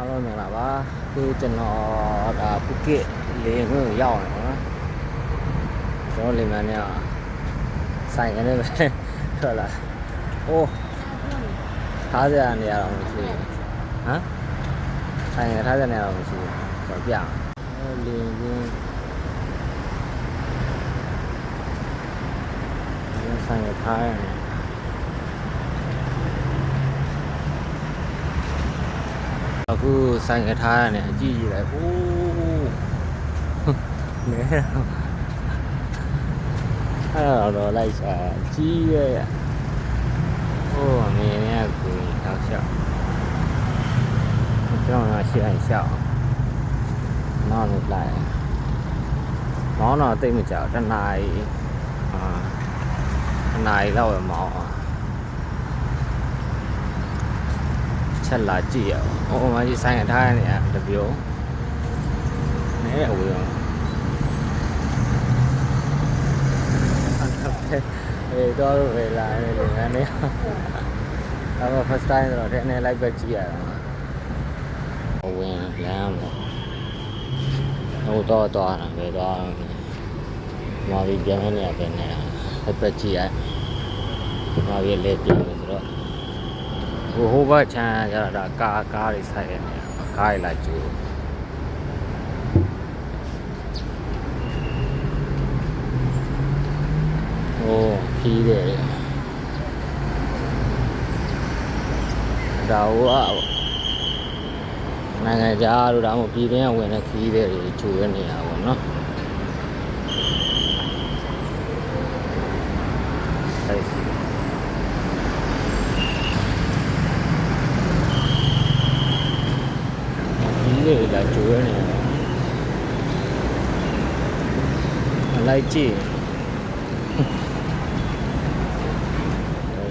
အားလုံးမင်္ဂလာပါခုကျွန်တော်ဒါဖူကစ်လေခွင့်ကိုရောက်နေပါတော့ကျွန်တော်လေမန်နဲ့ဆိုင်ကနေပဲထွက်လာအိုးထားကြနေရအောင်မရှိဟမ်ဆိုင်ရထားကြနေရအောင်မရှိတော့ပြလေခွင့်ဆိုင်ရထားရနေအခုဆိုင်ရထားရတယ်အကြည့်ကြည့်လိုက်အိုးနဲအဲ့တော့လိုက်စားကြီးရဲ့ဟိုအမေနဲ့ကိုတောက်လျှောက်ကျွန်တော်ရှေ့အိုင်လျှောက်နောက်လို့လိုက်မောင်းတော့တိတ်မကြောက်တနားရီတနားရီလောက်ပဲမောင်းချက်လာကြည့်ရအောင်။မကြီးဆိုင်ရထားရနေရတပြုံး။နဲအဝေးအောင်။အေးတော့ဝေးလာနေတယ်ငါနေ။ဒါက first time ဆိုတော့တဲ့အနေလိုက်ပဲကြည့်ရတာ။အဝင်းလမ်းပေါ့။ဟိုတော့တာပဲတော့မာဗီပြန်နေရပဲနေတာ။ပဲကြည့်ရ။မာဗီလေးပြန်လို့ဆိုတော့ဟိုဘက်ချမ်းကျတော့ဒါကားတွေဆိုင်ရနေကားတွေလာကျိုးဟိုခီးတယ်ဒါဟိုနိုင်ငံခြားလို့ဒါမှမဟုတ်ပြည်တွင်းကဝင်တဲ့ခီးတယ်တွေကျိုးရနေတာပေါ့နော်အဲ့ဒီလေလာကျိုးရနေတယ်လိုက်ကြည့်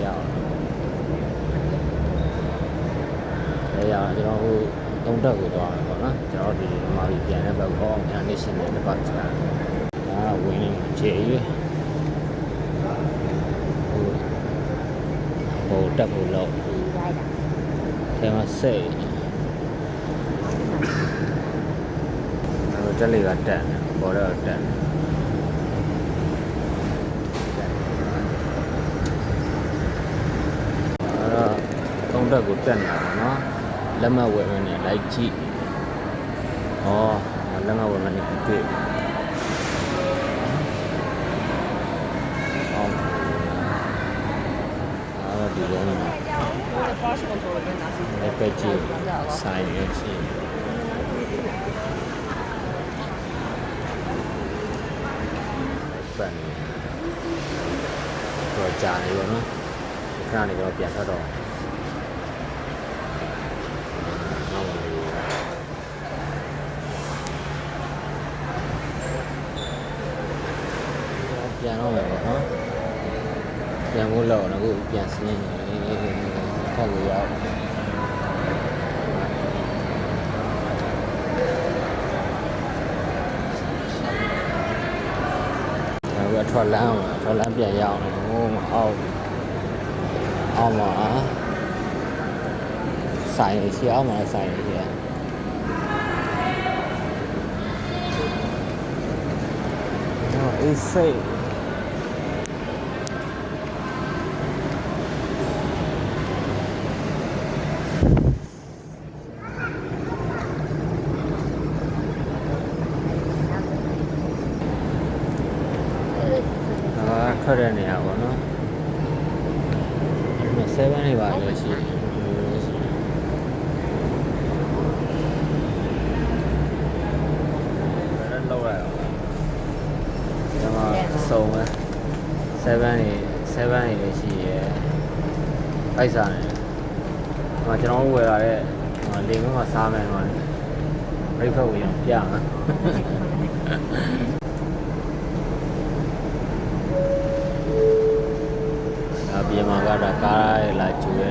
ရောက်ကျွန်တော်ဟိုတုံးတက်ကိုသွားမယ်ပေါ့နော်ကျွန်တော်ဒီမာလီပြန်တဲ့ဘက်ကောညာ national တစ်ပတ်ချာဒါဝင်နေခြေရွေးဟိုတက်ဖို့လောက်ထဲမှာစိတ်တက်လေကတက်ပေါ်တော့တက်အဲ့တော့သုံးတက်ကိုတက်နေတာပေါ့နော်လက်မှတ်ဝယ်မယ်နဲ့လိုက်ကြည့်ဩလက်မှတ်ဝယ်မယ်နဲ့တွေ့အောင်အဲ့တော့ဒီလိုမျိုးလည်းပဲကြည့်ဆိုင်ရရှိပတ်နေတော့ကြာနေရောနော်ခဏနေတော့ပြန်ထွက်တော့နောက်ပါလေပြန်တော့မယ်ပေါ့နော်ပြန်ဖို့လောက်တော့အခုပြန်စင်းဖတ်လို့ရအောင်ထွက်လမ်းပြန်ရအောင်ဟိုအောက်မှာဆိုင်ရရှိအောက်မှာဆိုင်ရရှိအေးစိတ်ထွက်တဲ့နေရာပေါ့နော်7နေပါလို့ရှိတယ်လောက်ရအောင်ဒါမှစုံပဲ7နေရှိရယ်အိုက်စားနေဟိုကျွန်တော်ဝယ်လာတဲ့လေမမစားမယ်တော့ဘရိတ်ဖက်ဝင်အောင်ပြမှာပြင်မှာကဒါကားရလာကျူရဲ